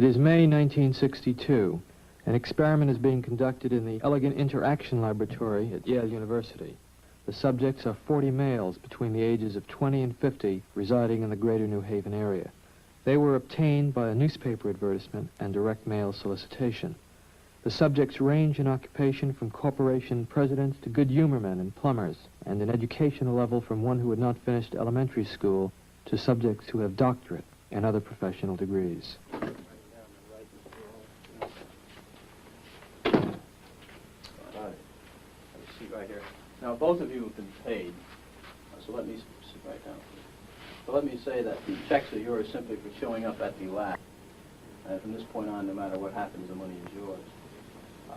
It is May 1962. An experiment is being conducted in the Elegant Interaction Laboratory at Yale University. The subjects are 40 males between the ages of 20 and 50 residing in the greater New Haven area. They were obtained by a newspaper advertisement and direct mail solicitation. The subjects range in occupation from corporation presidents to good humormen and plumbers, and in educational level from one who had not finished elementary school to subjects who have doctorate and other professional degrees. Right here. Now, both of you have been paid, so let me sit right down. So let me say that the checks are yours simply for showing up at the lab. And from this point on, no matter what happens, the money is yours.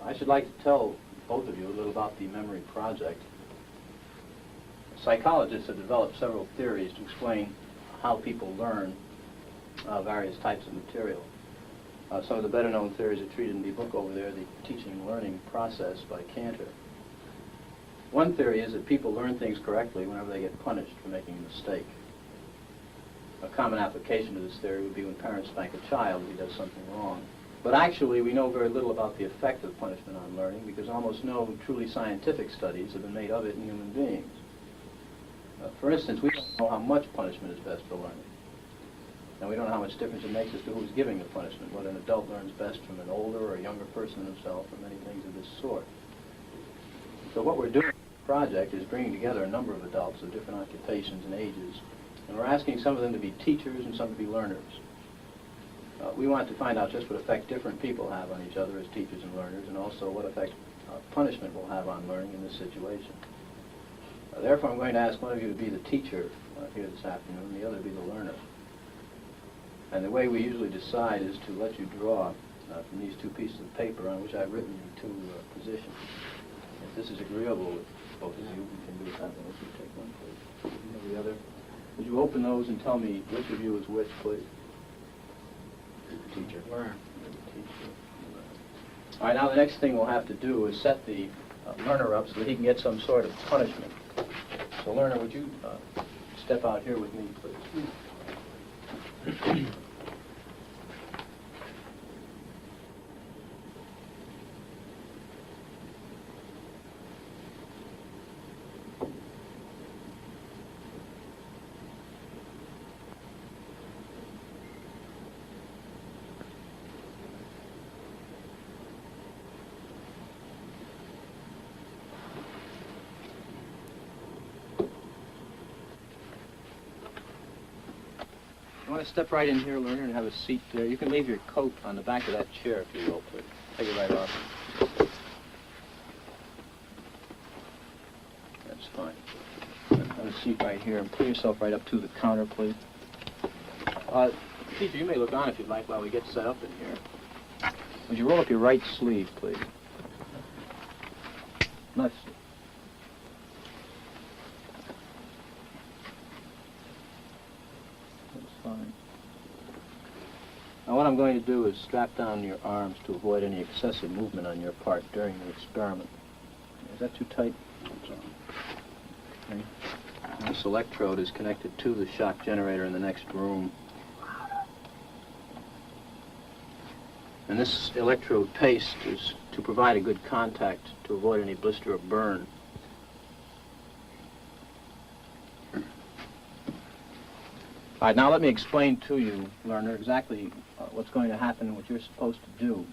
I should like to tell both of you a little about the memory project. Psychologists have developed several theories to explain how people learn various types of material. Some of the better-known theories are treated in the book over there, The Teaching and Learning Process by Cantor. One theory is that people learn things correctly whenever they get punished for making a mistake. A common application of this theory would be when parents spank a child if he does something wrong. But actually, we know very little about the effect of punishment on learning because almost no truly scientific studies have been made of it in human beings. For instance, we don't know how much punishment is best for learning. And we don't know how much difference it makes as to who's giving the punishment, whether an adult learns best from an older or a younger person himself, or many things of this sort. So what we're doing project is bringing together a number of adults of different occupations and ages, and we're asking some of them to be teachers and some to be learners. We want to find out just what effect different people have on each other as teachers and learners, and also what effect punishment will have on learning in this situation. Therefore, I'm going to ask one of you to be the teacher here this afternoon, and the other to be the learner. And the way we usually decide is to let you draw from these two pieces of paper on which I've written the two positions. If this is agreeable with both of you, we can do it that way. If you take one, please. And the other. Would you open those and tell me which of you is which, please? Teacher. Learner. Teacher. All right, now the next thing we'll have to do is set the learner up so that he can get some sort of punishment. So, learner, would you step out here with me, please? You want to step right in here, learner, and have a seat there. You can leave your coat on the back of that chair, if you will, please. Take it right off. That's fine. Have a seat right here, and pull yourself right up to the counter, please. Teacher, you may look on if you'd like while we get set up in here. Would you roll up your right sleeve, please? Left sleeve. Now what I'm going to do is strap down your arms to avoid any excessive movement on your part during the experiment. Is that too tight? Okay. This electrode is connected to the shock generator in the next room. And this electrode paste is to provide a good contact to avoid any blister or burn. All right, now let me explain to you, learner, exactly what's going to happen and what you're supposed to do.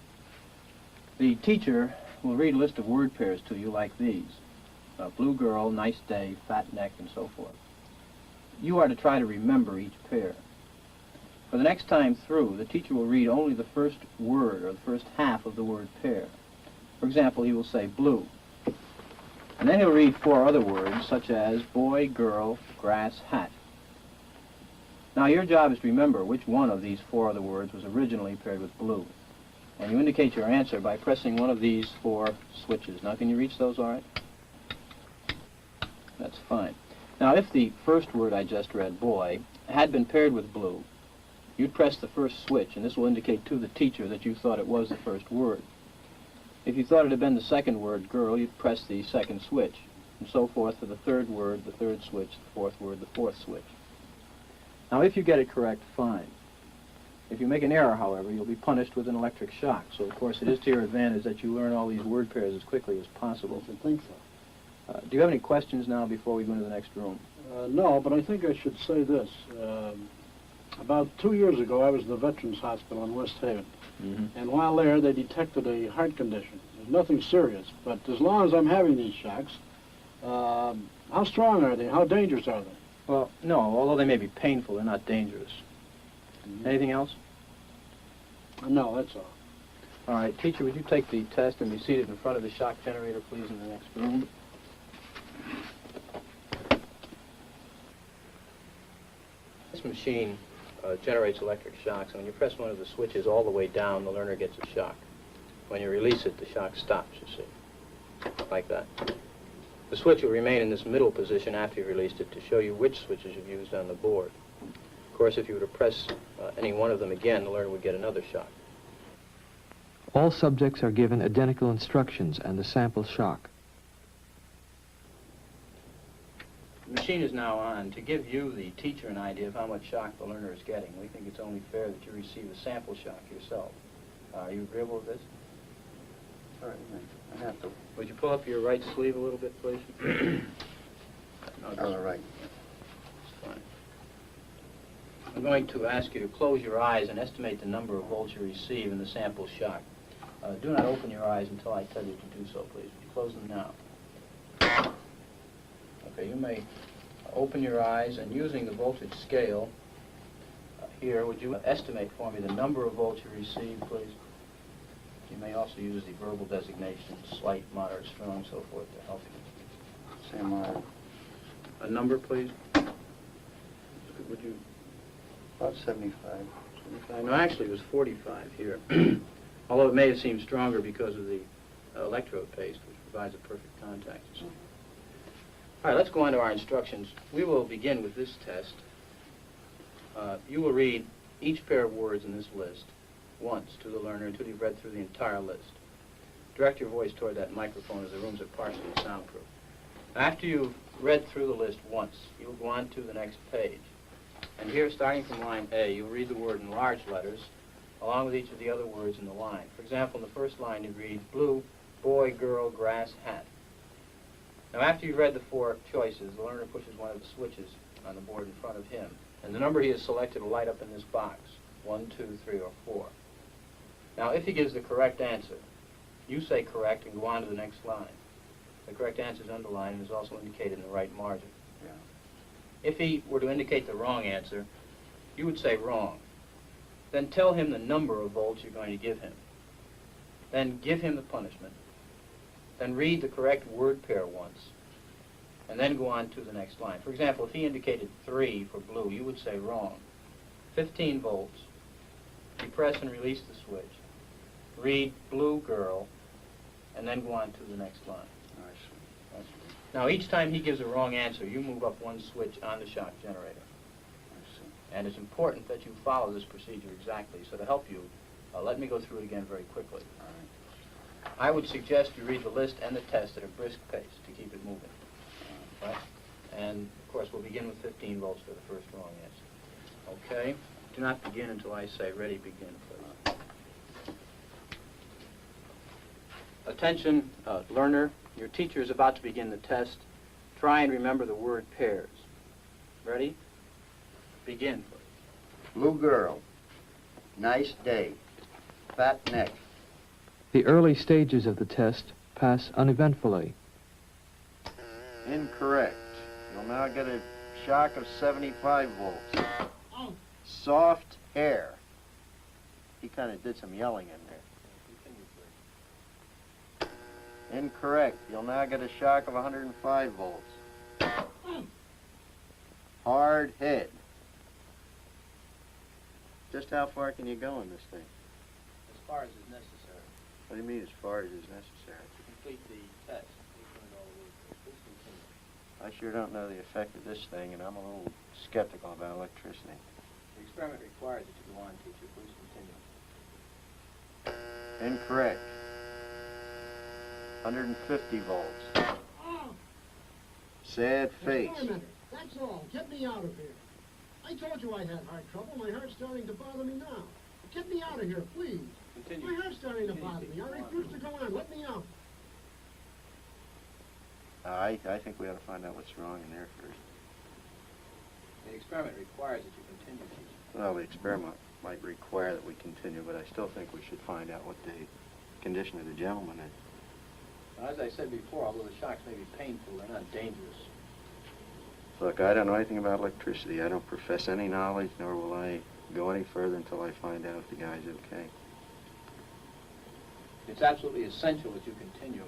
The teacher will read a list of word pairs to you like these. Blue girl, nice day, fat neck, and so forth. You are to try to remember each pair. For the next time through, the teacher will read only the first word or the first half of the word pair. For example, he will say blue. And then he'll read 4 other words, such as boy, girl, grass, hat. Now, your job is to remember which one of these 4 other words was originally paired with blue. And you indicate your answer by pressing one of these 4 switches. Now, can you reach those all right? That's fine. Now, if the first word I just read, boy, had been paired with blue, you'd press the first switch, and this will indicate to the teacher that you thought it was the first word. If you thought it had been the second word, girl, you'd press the second switch, and so forth for the third word, the third switch, the fourth word, the fourth switch. Now, if you get it correct, fine. If you make an error, however, you'll be punished with an electric shock. So, of course, it is to your advantage that you learn all these word pairs as quickly as possible. I think so. Do you have any questions now before we go into the next room? No, but I think I should say this. About 2 years ago, I was in the Veterans Hospital in West Haven. Mm-hmm. And while there, they detected a heart condition. There's nothing serious, but as long as I'm having these shocks, how strong are they? How dangerous are they? Well, no, although they may be painful, they're not dangerous. Mm-hmm. Anything else? No, that's all. All right, teacher, would you take the test and be seated in front of the shock generator, please, in the next room? This machine generates electric shocks, and when you press one of the switches all the way down, the learner gets a shock. When you release it, the shock stops, you see, like that. The switch will remain in this middle position after you released it to show you which switches you've used on the board. Of course, if you were to press any one of them again, the learner would get another shock. All subjects are given identical instructions and the sample shock. The machine is now on. To give you, the teacher, an idea of how much shock the learner is getting, we think it's only fair that you receive a sample shock yourself. Are you agreeable with this? Certainly. I have to. Would you pull up your right sleeve a little bit, please? All right. That's fine. I'm going to ask you to close your eyes and estimate the number of volts you receive in the sample shock. Do not open your eyes until I tell you to do so, please. Would you close them now? Okay, you may open your eyes, and using the voltage scale here, would you estimate for me the number of volts you receive, please? You may also use the verbal designations, slight, moderate, strong, so forth, to help you. Same order. A number, please? Would you? About 75. 75? No, actually, it was 45 here. Although it may have seemed stronger because of the electrode paste, which provides a perfect contact. All right, let's go on to our instructions. We will begin with this test. You will read each pair of words in this list once to the learner until you've read through the entire list. Direct your voice toward that microphone as the rooms are partially soundproof. After you've read through the list once, you'll go on to the next page. And here, starting from line A, you'll read the word in large letters, along with each of the other words in the line. For example, in the first line, you read blue, boy, girl, grass, hat. Now, after you've read the four choices, the learner pushes one of the switches on the board in front of him, and the number he has selected will light up in this box, 1, 2, 3, or 4. Now, if he gives the correct answer, you say correct and go on to the next line. The correct answer is underlined and is also indicated in the right margin. Yeah. If he were to indicate the wrong answer, you would say wrong. Then tell him the number of volts you're going to give him. Then give him the punishment. Then read the correct word pair once, and then go on to the next line. For example, if he indicated 3 for blue, you would say wrong. 15 volts. You press and release the switch. Read blue girl, and then go on to the next line. I see. Now, each time he gives a wrong answer, you move up one switch on the shock generator. I see. And it's important that you follow this procedure exactly. So to help you, let me go through it again very quickly. All right. I would suggest you read the list and the test at a brisk pace to keep it moving. Right? And, of course, we'll begin with 15 volts for the first wrong answer. Okay? Do not begin until I say ready, begin, please. Attention, learner. Your teacher is about to begin the test. Try and remember the word pairs. Ready? Begin, please. Blue girl. Nice day. Fat neck. The early stages of the test pass uneventfully. Incorrect. You'll now get a shock of 75 volts. Soft hair. He kind of did some yelling in there. Incorrect. You'll now get a shock of 105 volts. Hard head. Just how far can you go in this thing? As far as is necessary. What do you mean as far as is necessary? To complete the test. Please continue. I sure don't know the effect of this thing, and I'm a little skeptical about electricity. The experiment requires that you go on, teacher. Please continue. Incorrect. 150 volts. Sad face. Just wait a minute. That's all. Get me out of here. I told you I had heart trouble. My heart's starting to bother me now. Get me out of here, please. Continue. My heart's starting to Continue, bother me. Teacher. I refuse to go on. Let me out. I think we ought to find out what's wrong in there first. The experiment requires that you continue, teacher. Well, the experiment might require that we continue, but I still think we should find out what the condition of the gentleman is. Now, as I said before, although the shocks may be painful, they're not dangerous. Look, I don't know anything about electricity. I don't profess any knowledge, nor will I go any further until I find out if the guy's okay. It's absolutely essential that you continue.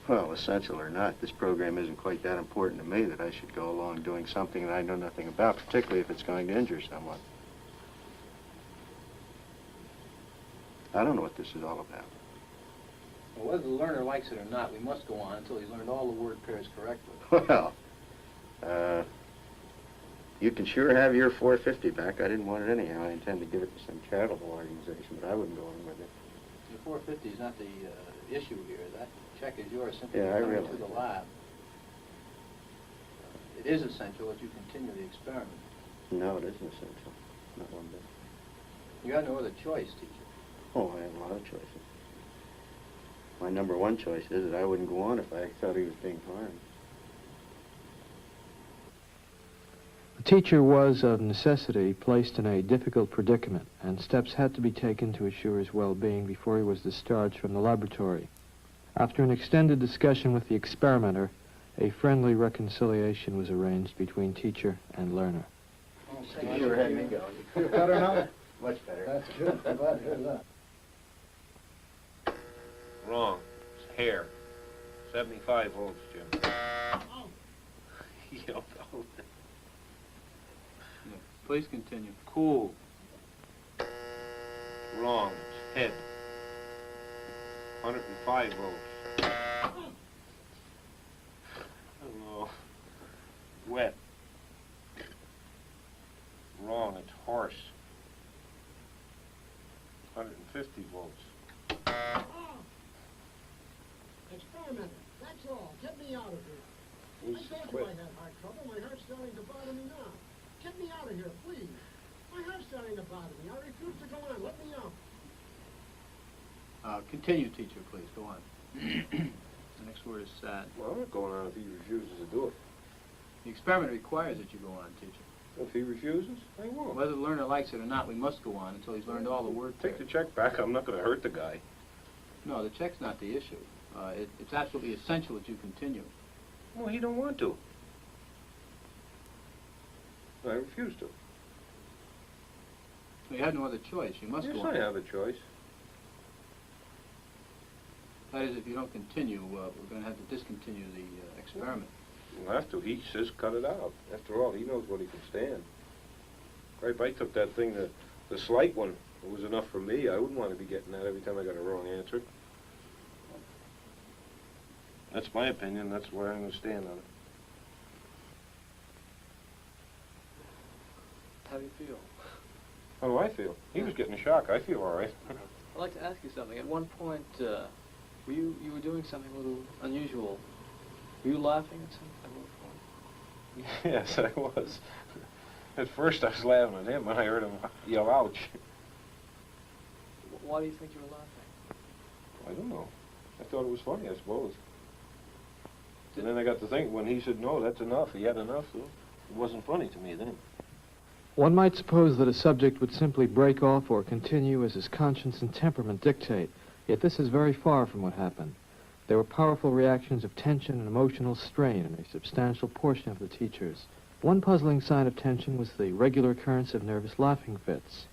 Well, essential or not, this program isn't quite that important to me that I should go along doing something that I know nothing about, particularly if it's going to injure someone. I don't know what this is all about. Well, whether the learner likes it or not, we must go on until he's learned all the word pairs correctly. Well, you can sure have your $4.50 back. I didn't want it anyhow. I intend to give it to some charitable organization, but I wouldn't go in with it. The $4.50 is not the issue here. That check is yours simply Yeah, I to come realize to the that. lab. It is essential that you continue the experiment. No, it isn't essential. Not one bit. You have no other choice, teacher. Oh, I have a lot of choices. My number one choice is that I wouldn't go on if I thought he was being harmed. The teacher was, of necessity, placed in a difficult predicament, and steps had to be taken to assure his well-being before he was discharged from the laboratory. After an extended discussion with the experimenter, a friendly reconciliation was arranged between teacher and learner. You sure had me going. Feel better now? Much better. That's good. I'm glad to hear that. Wrong. It's hair. 75 volts, Jim. You know. Please continue. Cool. Wrong. It's head. 105 volts. Hello. Wet. Wrong. It's horse. 150 volts. Experiment. That's all. Get me out of here. Who's I told you quit? I had heart trouble. My heart's starting to bother me now. Get me out of here, please. My heart's starting to bother me. I refuse to go on. Let me out. Continue, teacher, please. Go on. The next word is sad. Well, I'm not going on if he refuses to do it. The experiment requires that you go on, teacher. If he refuses, I won't. Whether the learner likes it or not, we must go on until he's learned all the word Take the pairs. check back. I'm not going to hurt the guy. No, the check's not the issue. It's absolutely essential that you continue. Well, he don't want to. I refuse to. You have no other choice. You must Yes, go on. I have a choice. That is, if you don't continue, we're going to have to discontinue the experiment. You'll have to. He says cut it out. After all, he knows what he can stand. Right, if I took that thing, the slight one, it was enough for me. I wouldn't want to be getting that every time I got a wrong answer. That's my opinion. That's where I'm going to stand on it. How do you feel? How do I feel? He was getting a shock. I feel all right. I'd like to ask you something. At one point, you were doing something a little unusual. Were you laughing at something at one point? Yes, I was. At first I was laughing at him when I heard him yell, ouch. Why do you think you were laughing? I don't know. I thought it was funny, I suppose. And then I got to think, when he said, no, that's enough, he had enough, so it wasn't funny to me then. One might suppose that a subject would simply break off or continue as his conscience and temperament dictate, yet this is very far from what happened. There were powerful reactions of tension and emotional strain in a substantial portion of the teachers. One puzzling sign of tension was the regular occurrence of nervous laughing fits.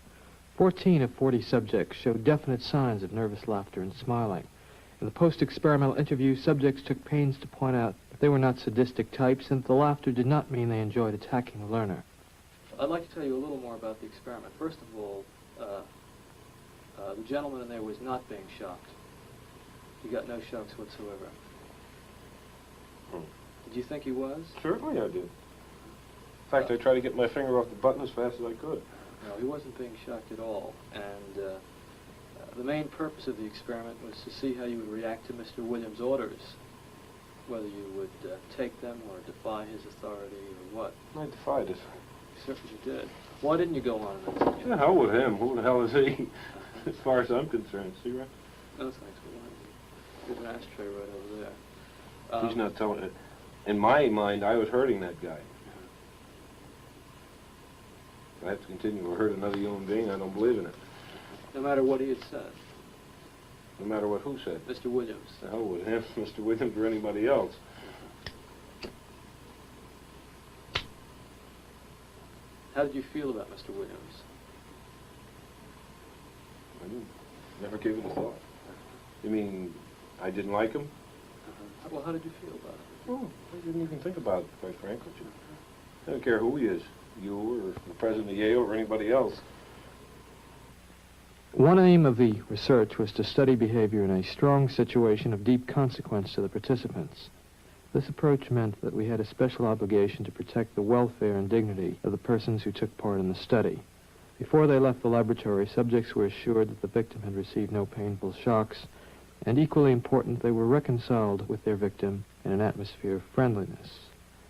14 of 40 subjects showed definite signs of nervous laughter and smiling. In the post-experimental interview, subjects took pains to point out that they were not sadistic types and that the laughter did not mean they enjoyed attacking the learner. I'd like to tell you a little more about the experiment. First of all, the gentleman in there was not being shocked. He got no shocks whatsoever. Did you think he was? Certainly I did. In fact, I tried to get my finger off the button as fast as I could. No, he wasn't being shocked at all. And the main purpose of the experiment was to see how you would react to Mr. Williams' orders, whether you would take them or defy his authority or what. I defied it. certainly did. Why didn't you go on in that? The hell with him. Who the hell is he? As far as I'm concerned. See, right? No, thanks for that. There's an ashtray right over there. He's not telling it. In my mind, I was hurting that guy. If I have to continue to hurt another human being, I don't believe in it. No matter what he had said. No matter what who said. Mr. Williams. The hell with him, Mr. Williams, or anybody else. How did you feel about Mr. Williams? I never gave it a thought. You mean I didn't like him? Well, how did you feel about it? Oh, I didn't even think about it, quite frankly. I don't care who he is, you or the president of Yale or anybody else. One aim of the research was to study behavior in a strong situation of deep consequence to the participants. This approach meant that we had a special obligation to protect the welfare and dignity of the persons who took part in the study. Before they left the laboratory, subjects were assured that the victim had received no painful shocks, and equally important, they were reconciled with their victim in an atmosphere of friendliness.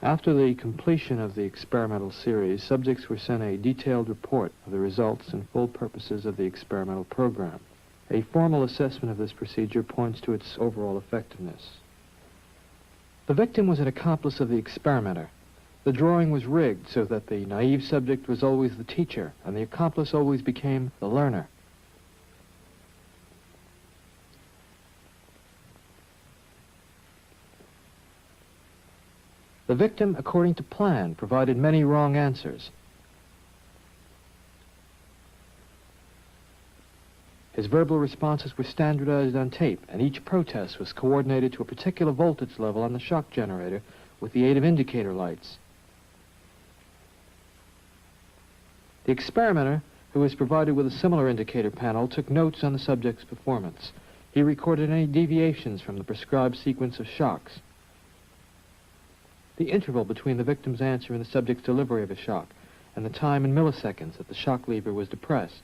After the completion of the experimental series, subjects were sent a detailed report of the results and full purposes of the experimental program. A formal assessment of this procedure points to its overall effectiveness. The victim was an accomplice of the experimenter. The drawing was rigged so that the naive subject was always the teacher, and the accomplice always became the learner. The victim, according to plan, provided many wrong answers. His verbal responses were standardized on tape, and each protest was coordinated to a particular voltage level on the shock generator with the aid of indicator lights. The experimenter, who was provided with a similar indicator panel, took notes on the subject's performance. He recorded any deviations from the prescribed sequence of shocks, the interval between the victim's answer and the subject's delivery of a shock, and the time in milliseconds that the shock lever was depressed.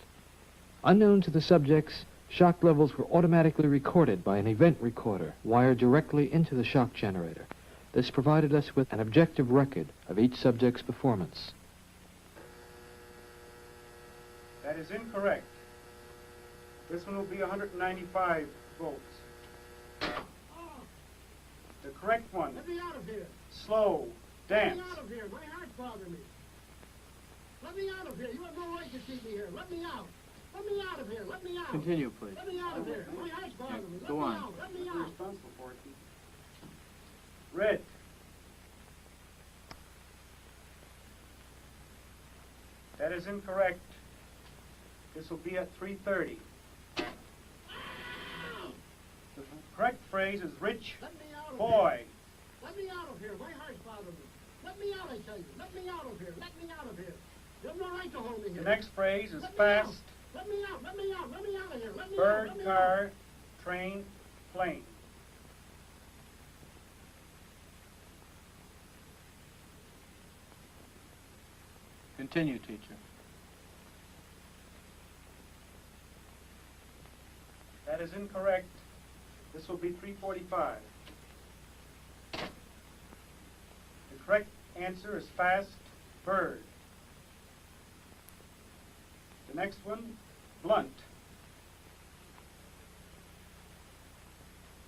Unknown to the subjects, shock levels were automatically recorded by an event recorder wired directly into the shock generator. This provided us with an objective record of each subject's performance. That is incorrect. This one will be 195 volts. The correct one. Let me out of here. Slow. Dance. Let me out of here. My heart's bothering me. Let me out of here. You have no right to keep me here. Let me out. Let me out of here. Let me out. Continue, please. Let me out of here. My heart's bothering me. Go on. Let me out. Responsible for it. Red. That is incorrect. This will be at 3:30. The correct phrase is rich Let me out of boy. here. Let me out of here. My heart's bothering me. Let me out, I tell you. Let me out of here. Let me out of here. You have no right to hold me here. The next phrase is Let me fast. out. Let me out. Let me out. Let me out of here. Let me out. Bird, Let me car, out. train, plane. Continue, teacher. That is incorrect. This will be 3:45. The correct answer is fast bird. The next one, blunt.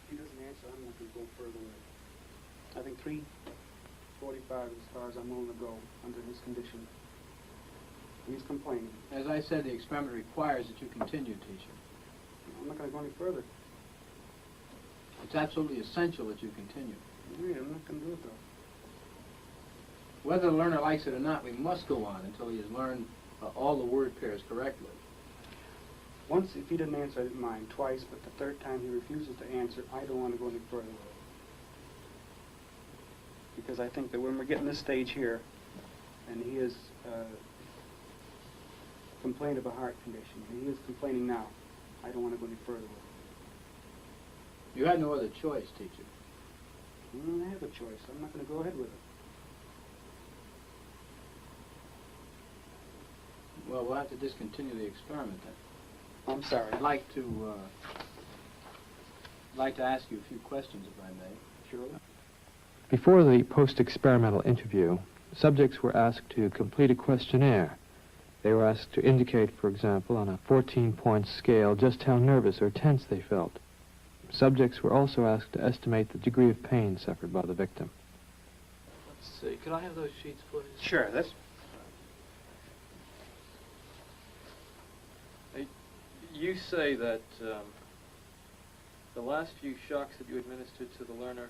If he doesn't answer, I'm not going to go further with it. I think 3:45 is as far as I'm willing to go under his condition. He's complaining. As I said, the experiment requires that you continue, teacher. I'm not going to go any further. It's absolutely essential that you continue. Yeah, I'm not going to do it, though. Whether the learner likes it or not, we must go on until he has learned all the word pairs correctly. Once, if he didn't answer, I didn't mind. Twice, but the third time he refuses to answer, I don't want to go any further with it. Because I think that when we're getting this stage here, and he is complained of a heart condition, and he is complaining now, I don't want to go any further with it. You had no other choice, teacher. I don't have a choice. I'm not going to go ahead with it. Well, we'll have to discontinue the experiment then. I'm sorry. I'd like to ask you a few questions, if I may. Sure. Before the post-experimental interview, Subjects were asked to complete a questionnaire. They were asked to indicate, for example, on a 14-point scale, just how nervous or tense they felt. Subjects were also asked to estimate the degree of pain suffered by the victim. Let's see. Could I have those sheets, please? Sure, this. You say that the last few shocks that you administered to the learner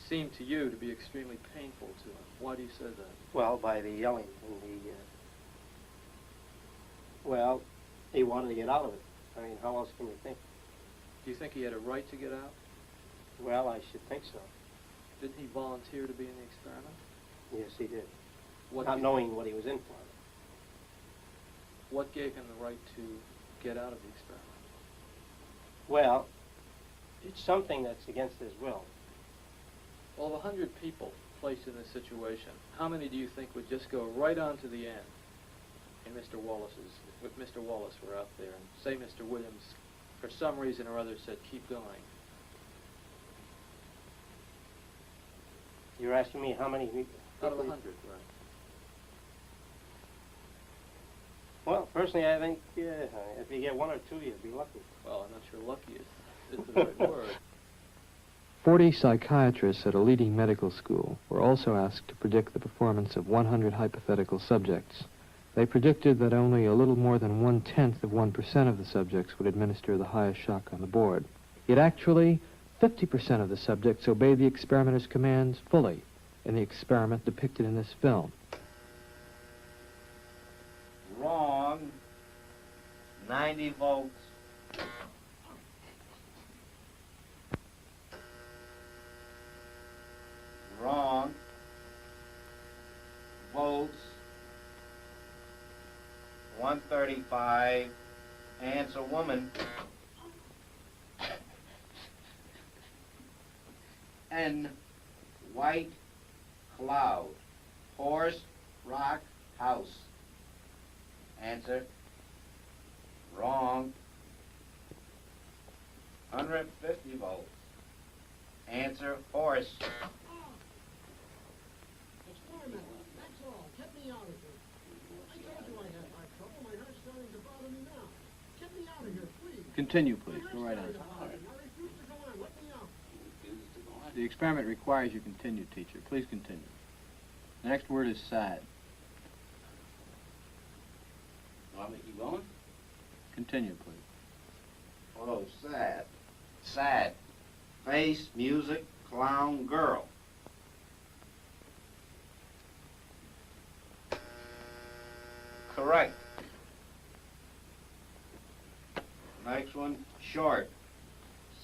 seemed to you to be extremely painful to him. Why do you say that? Well, by the yelling and well, he wanted to get out of it. I mean, how else can you think? Do you think he had a right to get out? Well, I should think so. Didn't he volunteer to be in the experiment? Yes, he did. What Not knowing what he was in for. What gave him the right to get out of the experiment? Well, it's something that's against his will. Well, of 100 people placed in this situation, how many do you think would just go right on to the end in Mr. Wallace's, if Mr. Wallace were out there, and say Mr. Williams, for some reason or other, said, keep going? You're asking me how many people? Out of 100, right. Well, personally, I think if you get one or two, you'd be lucky. Well, I'm not sure lucky is the right word. 40 psychiatrists at a leading medical school were also asked to predict the performance of 100 hypothetical subjects. They predicted that only a little more than 1/10 of 1% of the subjects would administer the highest shock on the board. Yet actually, 50% of the subjects obeyed the experimenter's commands fully in the experiment depicted in this film. Wrong. 90 volts. Wrong. Volts. 135. Answer woman. N. White cloud. Horse, rock, house. Answer. Wrong. 150 volts. Answer, horse. Experiment. That's all. Get me out of here. I told you I had heart trouble. My heart's starting to bother me now. Get me out of here, please. Continue, please. Go right on. I refuse to go on. Let me out. The experiment requires you continue, teacher. Please continue. The next word is sad. Want me to keep going? Continue, please. Oh, sad. Sad. Face, music, clown, girl. Correct. Next one, short.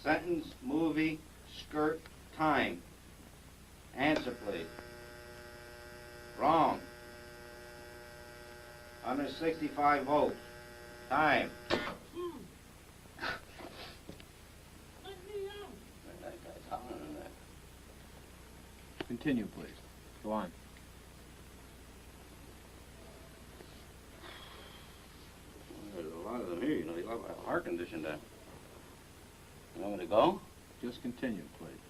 Sentence, movie, skirt, time. Answer, please. Wrong. 165 volts. Time. Let me out. That guy's hollering in there. Continue, please. Go on. There's a lot of them here, you know, they all have a heart condition there. You want me to go? Just continue, please.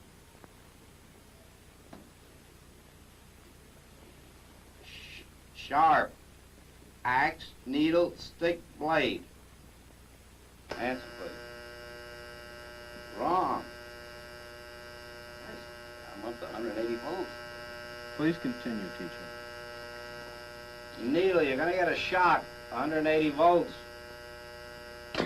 Sharp. Axe, needle, stick, blade. Answer, please. Wrong. I'm up to 180 volts. Please continue, teacher. Needle, you're gonna get a shock. 180 volts. Ow.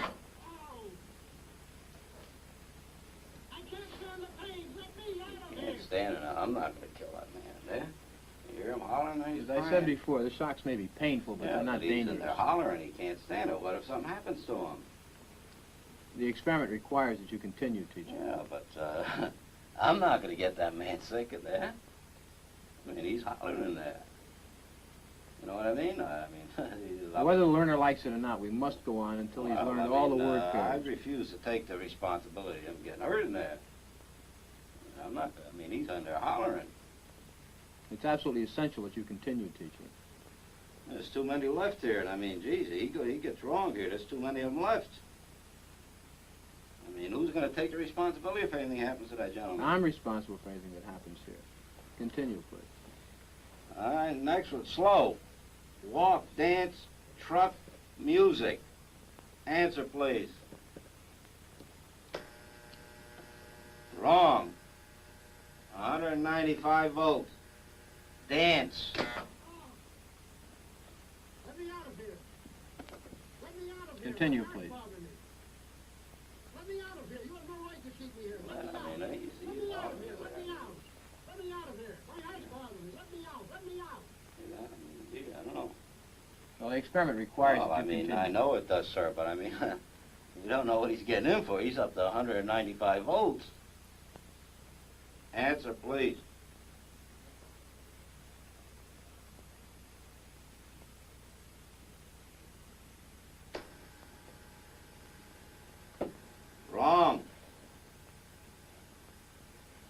I can't stand the pain. Let me out of here. Can't stand it now. I'm not gonna kill that man, there. You hear him hollering? He's As I said before, the shocks may be painful, but yeah, they're not but he's in dangerous. there hollering. He can't stand it. What if something happens to him? The experiment requires that you continue, teacher. Yeah, but I'm not gonna get that man sick in there. I mean, he's hollering in there. You know what I mean? Whether the learner likes it or not, we must go on until he's learned all the word I pairs. refuse to take the responsibility of him getting hurt in there. I'm not, I mean, he's in there hollering. It's absolutely essential that you continue, teacher. There's too many left here, and I mean, geez, he gets wrong here. There's too many of them left. I mean, who's going to take the responsibility if anything happens to that gentleman? I'm responsible for anything that happens here. Continue, please. All right, next one, slow. Walk, dance, truck, music. Answer, please. Wrong. 195 volts. Dance. Let me out of here. Let me out of here. Continue, My heart's please. bothering me. Let me out of here. You have no right to keep me here. Let me I out. mean, easy. Let me out of here. Let me out. Let me out of here. My heart's bothering me. Let me out. Let me out. I don't know. Well, the experiment requires Well, you I to mean, continue. I know it does, sir, but I mean, we don't know what he's getting in for. He's up to 195 volts. Answer, please. Wrong.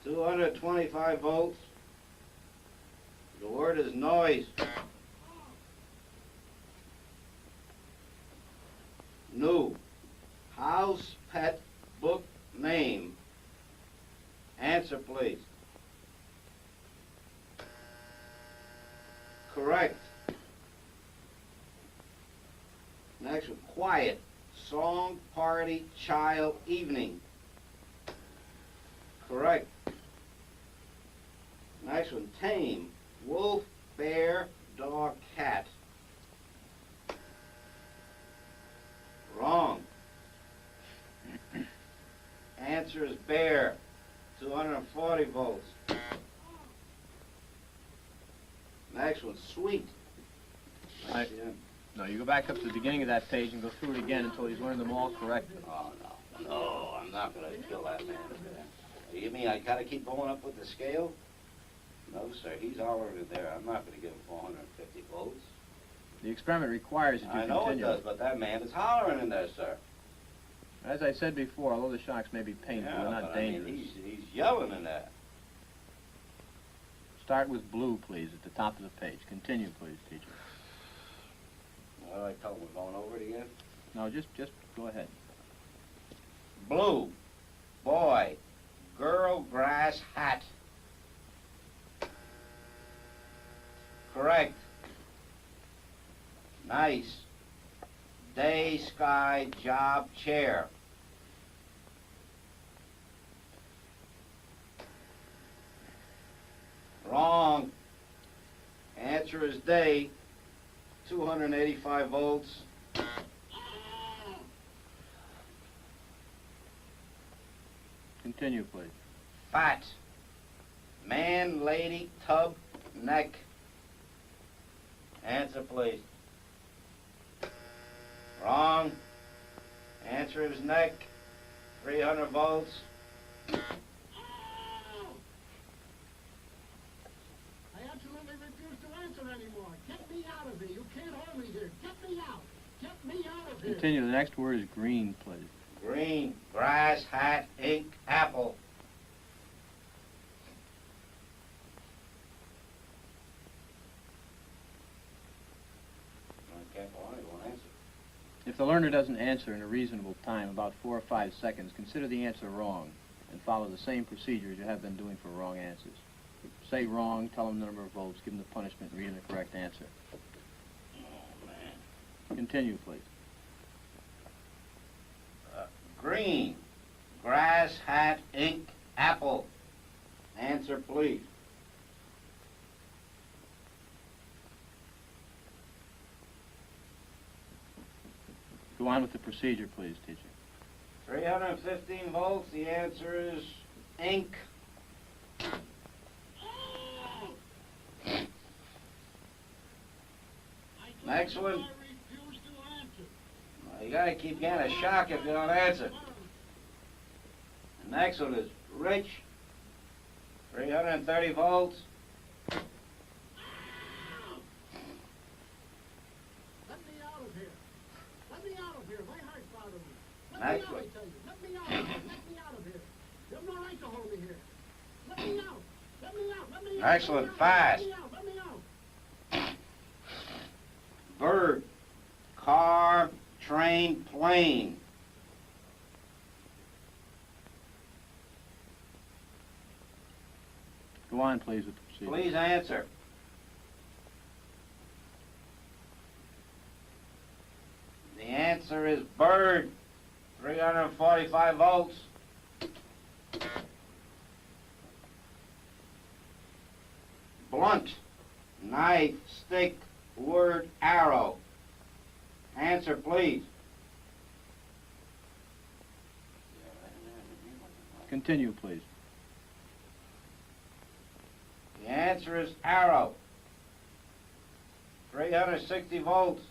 225 volts. The word is noise. New. House pet book name. Answer, please. Correct. Next one, quiet. Song, party, child, evening. Correct. Next one, tame. Wolf, bear, dog, cat. Wrong. Answer is bear. 240 volts. Next one, sweet. I- No, you go back up to the beginning of that page and go through it again until he's learned them all correctly. Oh, no. No, I'm not going to kill that man. You mean I got to keep going up with the scale? No, sir. He's already there. I'm not going to give him 450 volts. The experiment requires that you I know it continue. does, but that man is hollering in there, sir. As I said before, although the shocks may be painful, they're not but I mean, dangerous. he's yelling in there. Start with blue, please, at the top of the page. Continue, please, teacher. What do I tell him? We're going over it again? No, just go ahead. Blue. Boy. Girl, grass, hat. Correct. Nice. Day, sky, job, chair. Wrong. Answer is day. 285 volts. Continue, please. Fat. Man, lady, tub, neck. Answer, please. Wrong. Answer is neck. 300 volts. I absolutely refuse to answer anymore. Get me out of here. You can't hold me here. Get me out. Get me out of here. Continue. The next word is green, please. Green. Grass, hat, ink, apple. If the learner doesn't answer in a reasonable time, about 4 or 5 seconds, consider the answer wrong and follow the same procedure as you have been doing for wrong answers. Say wrong, tell them the number of volts, give them the punishment, and read them the correct answer. Oh, man. Continue, please. Green. Grass, hat, ink, apple. Answer, please. Go on with the procedure, please, teacher. 315 volts. The answer is ink. Next one. I refuse to answer. Well, you gotta keep getting a shock if you don't answer. The next one is rich. 330 volts. Let me out of here. Let me out of here. My heart's bothering me. Let Next me out, one. I tell you. Let me out. Let me out of here. You have no right to hold me here. Let me out. Let me out. Let me out. Excellent. Let me out. Fast. Let me out. Let me out. Bird. Car, train, plane. Go on, please, with the procedure. Please answer. answer is bird, 345 volts. Blunt, knife, stick, word, arrow. Answer, please. Continue, please. The answer is arrow, 360 volts.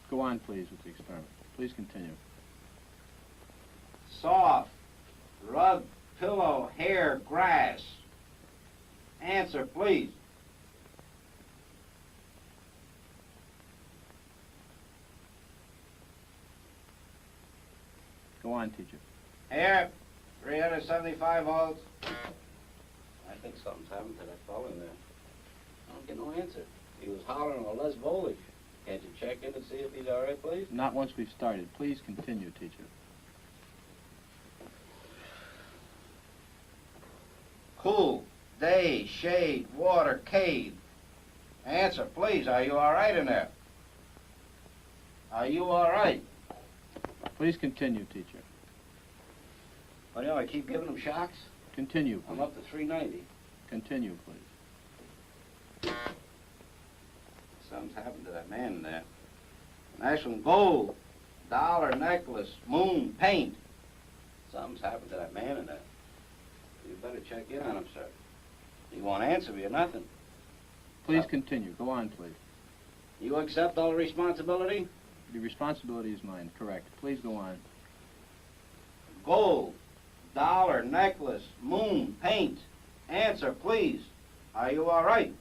Go on, please, with the experiment. Please continue. Soft, rug, pillow, hair, grass. Answer, please. Go on, teacher. Hair, 375 volts. I think something's happened to that fellow in there. I don't get no answer. He was hollering a less voltage. Can't you check in and see if he's all right, please? Not once we've started. Please continue, teacher. Cool, day, shade, water, cave. Answer, please. Are you all right in there? Are you all right? Please continue, teacher. What do you know, I keep giving him shocks? Continue, please. I'm up to 390. Continue, please. Something's happened to that man in there. Nice one, gold, dollar necklace, moon, paint. Something's happened to that man in there. You better check in on him, sir. He won't answer me or nothing. Please continue. Go on, please. You accept all the responsibility? The responsibility is mine, correct. Please go on. Gold, dollar, necklace, moon, paint. Answer, please. Are you all right?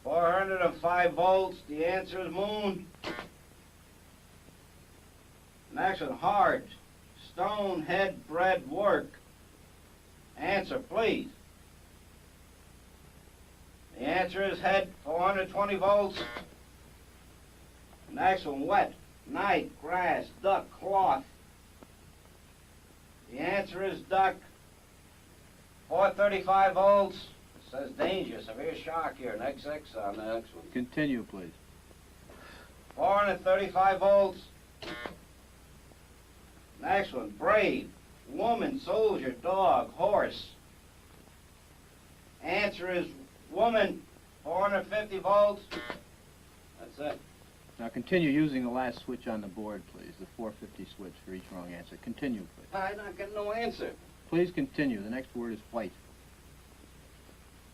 405 volts. The answer is moon. Next one, hard, stone, head, bread, work. Answer, please. The answer is head, 420 volts. Next one, wet, night, grass, duck, cloth. The answer is duck, 435 volts. It says danger, severe shock here, an XX on the next one. Continue, please. 435 volts. Next one, brave, woman, soldier, dog, horse. Answer is woman, 450 volts. That's it. Now continue using the last switch on the board, please. The 450 switch for each wrong answer. Continue, please. I'm not getting no answer. Please continue. The next word is white.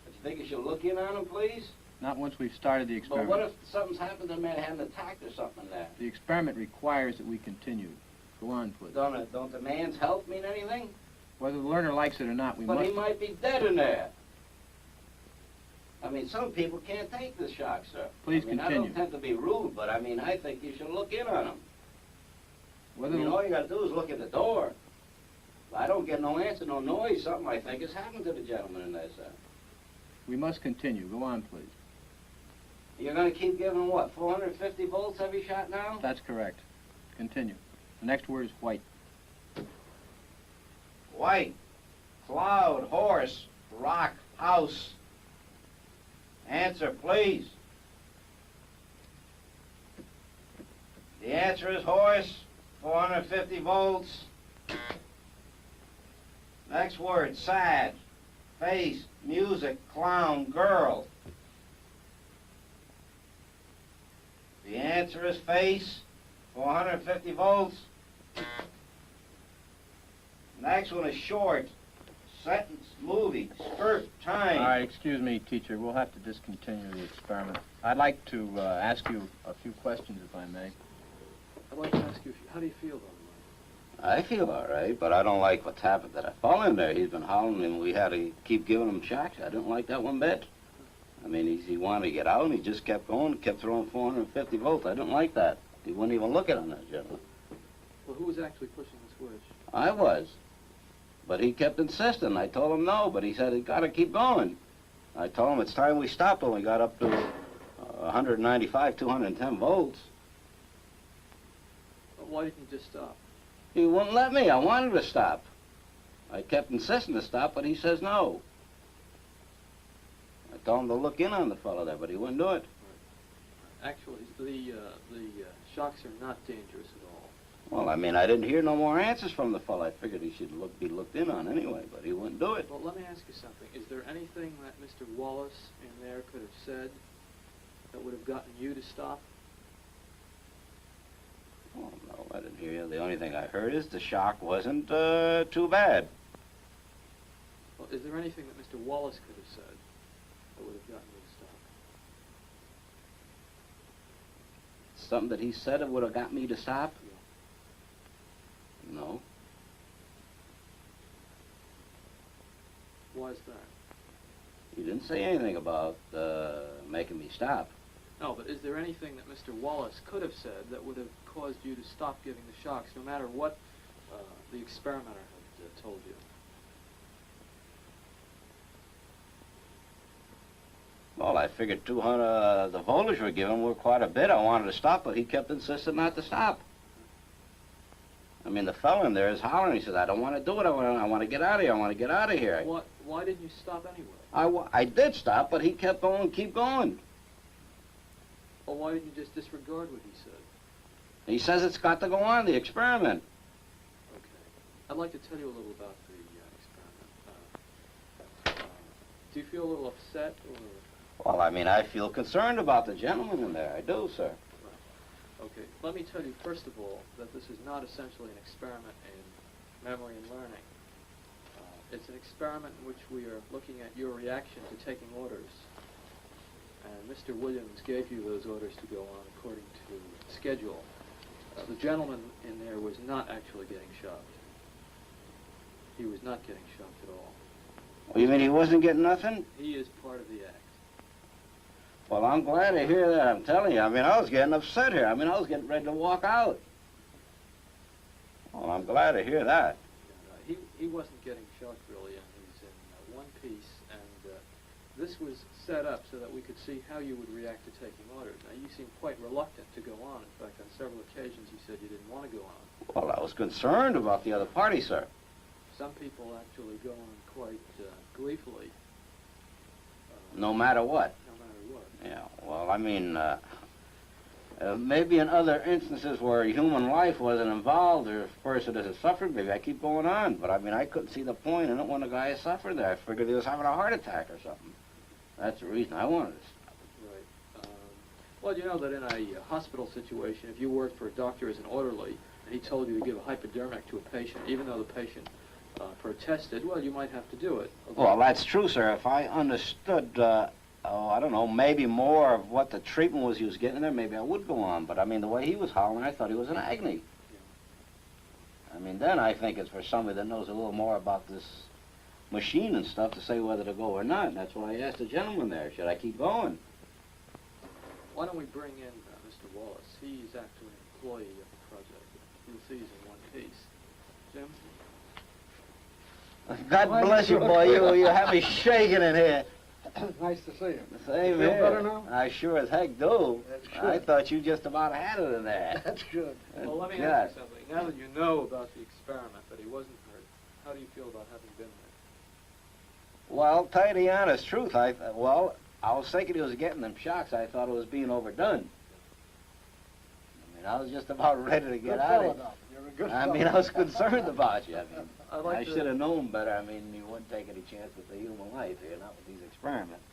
But you think you should look in on him, please? Not once we've started the But experiment. what if something's happened to the man, had an attack or something there? The experiment requires that we continue. Go on, please. Don't the man's health mean anything? Whether the learner likes it or not, we But must... he might be dead in there. I mean, some people can't take the shock, sir. Please I continue. don't tend to be rude, but I mean, I think you should look in on him. Whether All you gotta do is look at the door. If I don't get no answer, no noise, something I think has happened to the gentleman in there, sir. We must continue. Go on, please. You're gonna keep giving him what, 450 volts every shot now? That's correct. Continue. The next word is white. White, cloud, horse, rock, house. Answer, please. The answer is horse, 450 volts. Next word, sad, face, music, clown, girl. The answer is face, 450 volts. Next one is short, sentence, movie, skirt, time. All right, excuse me, teacher. We'll have to discontinue the experiment. I'd like to ask you a few questions, if I may. I'd like to ask you, how do you feel, though? I feel all right, but I don't like what's happened to that fellow in there. He's been hollering and we had to keep giving him shocks. I didn't like that one bit. I mean, he wanted to get out and he just kept going, kept throwing 450 volts. I didn't like that. He wouldn't even look at on that gentleman. Well, who was actually pushing the switch? I was. But he kept insisting. I told him no, but he said he's got to keep going. I told him it's time we stopped when we got up to 195, 210 volts. Well, why didn't you just stop? He wouldn't let me. I wanted to stop. I kept insisting to stop, but he says no. I told him to look in on the fellow there, but he wouldn't do it. Actually, the shocks are not dangerous at all. Well, I mean, I didn't hear no more answers from the fellow. I figured he should be looked in on anyway, but he wouldn't do it. Well, let me ask you something. Is there anything that Mr. Wallace in there could have said that would have gotten you to stop? Oh, no, I didn't hear you. The only thing I heard is the shock wasn't too bad. Well, is there anything that Mr. Wallace could have said that would have gotten you to stop? Something that he said it would have got me to stop? Yeah. No. Why is that? He didn't say anything about making me stop. No, but is there anything that Mr. Wallace could have said that would have caused you to stop giving the shocks, no matter what the experimenter had told you? Well, I figured 200, the voltage we're giving were quite a bit. I wanted to stop, but he kept insisting not to stop. I mean, the fellow in there is hollering. He says, I don't want to do it. I want to get out of here. I want to get out of here. Why didn't you stop anyway? I did stop, but he kept on, keep going. Well, why didn't you just disregard what he said? He says it's got to go on, the experiment. Okay. I'd like to tell you a little about the experiment. Do you feel a little upset or... Well, I mean, I feel concerned about the gentleman in there. I do, sir. Right. Okay. Let me tell you, first of all, that this is not essentially an experiment in memory and learning. It's an experiment in which we are looking at your reaction to taking orders. And Mr. Williams gave you those orders to go on according to schedule. The gentleman in there was not actually getting shocked. He was not getting shocked at all. Well, you mean he wasn't getting nothing? He is part of the act. Well, I'm glad to hear that. I'm telling you. I mean, I was getting upset here. I mean, I was getting ready to walk out. Well, I'm glad to hear that. He wasn't getting shocked, really, and he's in one piece, and this was set up so that we could see how you would react to taking orders. Now, you seem quite reluctant to go on. In fact, on several occasions, you said you didn't want to go on. Well, I was concerned about the other party, sir. Some people actually go on quite gleefully. No matter what? No matter what. Yeah, well, I mean, maybe in other instances where human life wasn't involved or a person has suffered, maybe I keep going on. But, I mean, I couldn't see the point in it when the guy suffered there. I figured he was having a heart attack or something. That's the reason I wanted to stop. Right. Well, you know that in a hospital situation, if you worked for a doctor as an orderly, and he told you to give a hypodermic to a patient, even though the patient protested, well, you might have to do it. Okay. Well, that's true, sir. If I understood, I don't know, maybe more of what the treatment was he was getting there, maybe I would go on. But, I mean, the way he was hollering, I thought he was in agony. Yeah. I mean, then I think it's for somebody that knows a little more about this machine and stuff to say whether to go or not. And that's why I asked the gentleman there, should I keep going? Why don't we bring in Mr. Wallace? He's actually an employee of the project. You'll see he's in one piece. Jim? God bless you, boy. You have me shaking in here. Nice to see you. Same Feel here. better now? I sure as heck do. That's good. I thought you just about had it in there. That's good. Well, let me God. ask you something. Now that you know about the experiment, that he wasn't hurt, how do you feel about having been there? Well, tell you the honest truth, I was thinking he was getting them shocks. I thought it was being overdone. I mean, I was just about ready to get out of it. You're a good I mean, fellow. I was concerned about you. I mean, I'd like I to- should have known better. I mean, you wouldn't take any chance with the human life here, not with these experiments.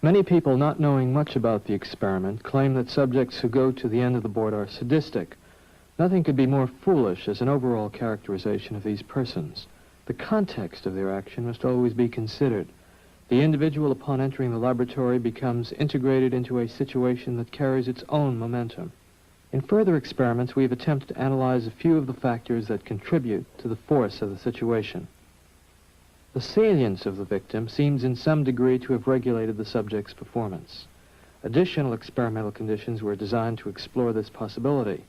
Many people, not knowing much about the experiment, claim that subjects who go to the end of the board are sadistic. Nothing could be more foolish as an overall characterization of these persons. The context of their action must always be considered. The individual, upon entering the laboratory, becomes integrated into a situation that carries its own momentum. In further experiments, we have attempted to analyze a few of the factors that contribute to the force of the situation. The salience of the victim seems in some degree to have regulated the subject's performance. Additional experimental conditions were designed to explore this possibility.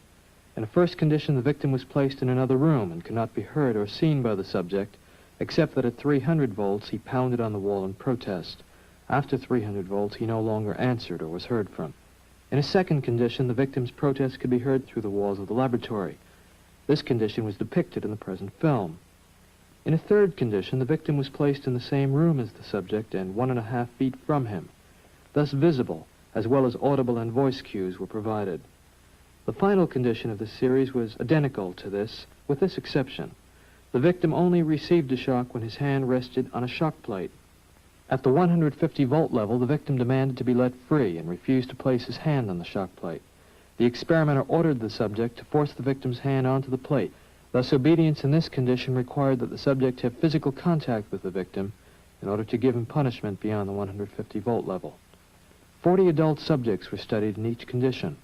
In a first condition, the victim was placed in another room and could not be heard or seen by the subject, except that at 300 volts he pounded on the wall in protest. After 300 volts, he no longer answered or was heard from. In a second condition, the victim's protest could be heard through the walls of the laboratory. This condition was depicted in the present film. In a third condition, the victim was placed in the same room as the subject and 1.5 feet from him. Thus visible, as well as audible and voice cues were provided. The final condition of this series was identical to this, with this exception. The victim only received a shock when his hand rested on a shock plate. At the 150-volt level, the victim demanded to be let free and refused to place his hand on the shock plate. The experimenter ordered the subject to force the victim's hand onto the plate. Thus, obedience in this condition required that the subject have physical contact with the victim in order to give him punishment beyond the 150-volt level. 40 adult subjects were studied in each condition.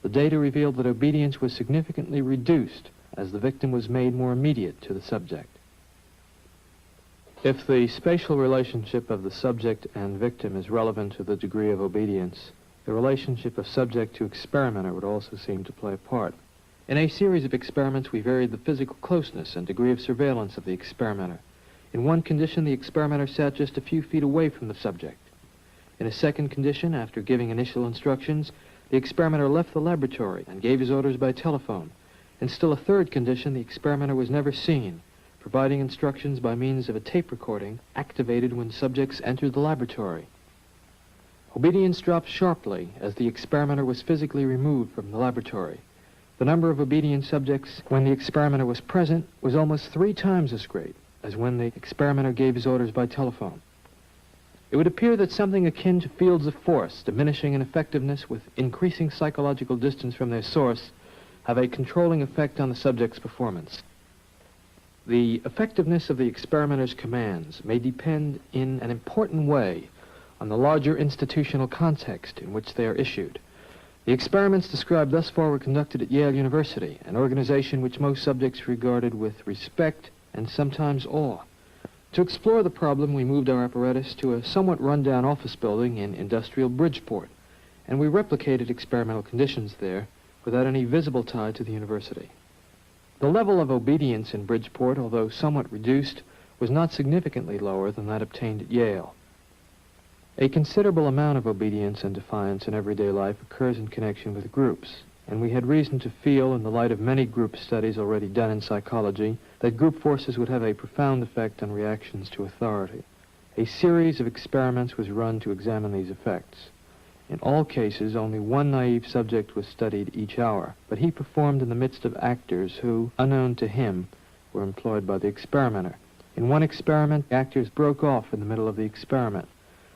The data revealed that obedience was significantly reduced as the victim was made more immediate to the subject. If the spatial relationship of the subject and victim is relevant to the degree of obedience, the relationship of subject to experimenter would also seem to play a part. In a series of experiments, we varied the physical closeness and degree of surveillance of the experimenter. In one condition, the experimenter sat just a few feet away from the subject. In a second condition, after giving initial instructions, the experimenter left the laboratory and gave his orders by telephone. In still a third condition, the experimenter was never seen, providing instructions by means of a tape recording activated when subjects entered the laboratory. Obedience dropped sharply as the experimenter was physically removed from the laboratory. The number of obedient subjects when the experimenter was present was almost 3 times as great as when the experimenter gave his orders by telephone. It would appear that something akin to fields of force, diminishing in effectiveness with increasing psychological distance from their source, have a controlling effect on the subject's performance. The effectiveness of the experimenter's commands may depend in an important way on the larger institutional context in which they are issued. The experiments described thus far were conducted at Yale University, an organization which most subjects regarded with respect and sometimes awe. To explore the problem, we moved our apparatus to a somewhat run-down office building in industrial Bridgeport, and we replicated experimental conditions there without any visible tie to the university. The level of obedience in Bridgeport, although somewhat reduced, was not significantly lower than that obtained at Yale. A considerable amount of obedience and defiance in everyday life occurs in connection with groups, and we had reason to feel, in the light of many group studies already done in psychology, that group forces would have a profound effect on reactions to authority. A series of experiments was run to examine these effects. In all cases, only one naive subject was studied each hour, but he performed in the midst of actors who, unknown to him, were employed by the experimenter. In one experiment, the actors broke off in the middle of the experiment.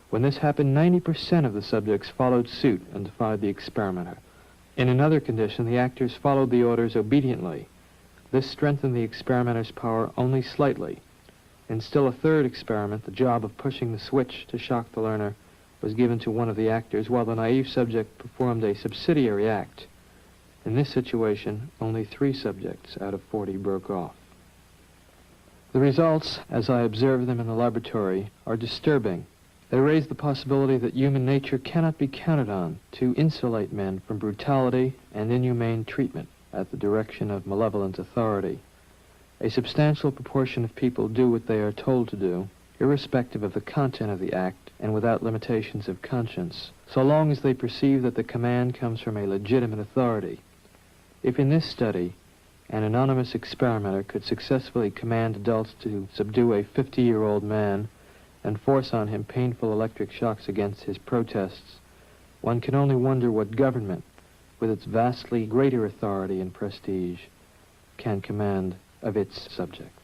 When this happened, 90% of the subjects followed suit and defied the experimenter. In another condition, the actors followed the orders obediently. This strengthened the experimenter's power only slightly. In still a third experiment, the job of pushing the switch to shock the learner was given to one of the actors, while the naive subject performed a subsidiary act. In this situation, only 3 subjects out of 40 broke off. The results, as I observed them in the laboratory, are disturbing. They raise the possibility that human nature cannot be counted on to insulate men from brutality and inhumane treatment at the direction of malevolent authority. A substantial proportion of people do what they are told to do, irrespective of the content of the act and without limitations of conscience, so long as they perceive that the command comes from a legitimate authority. If in this study an anonymous experimenter could successfully command adults to subdue a 50-year-old man and force on him painful electric shocks against his protests, one can only wonder what government, with its vastly greater authority and prestige, can command of its subjects.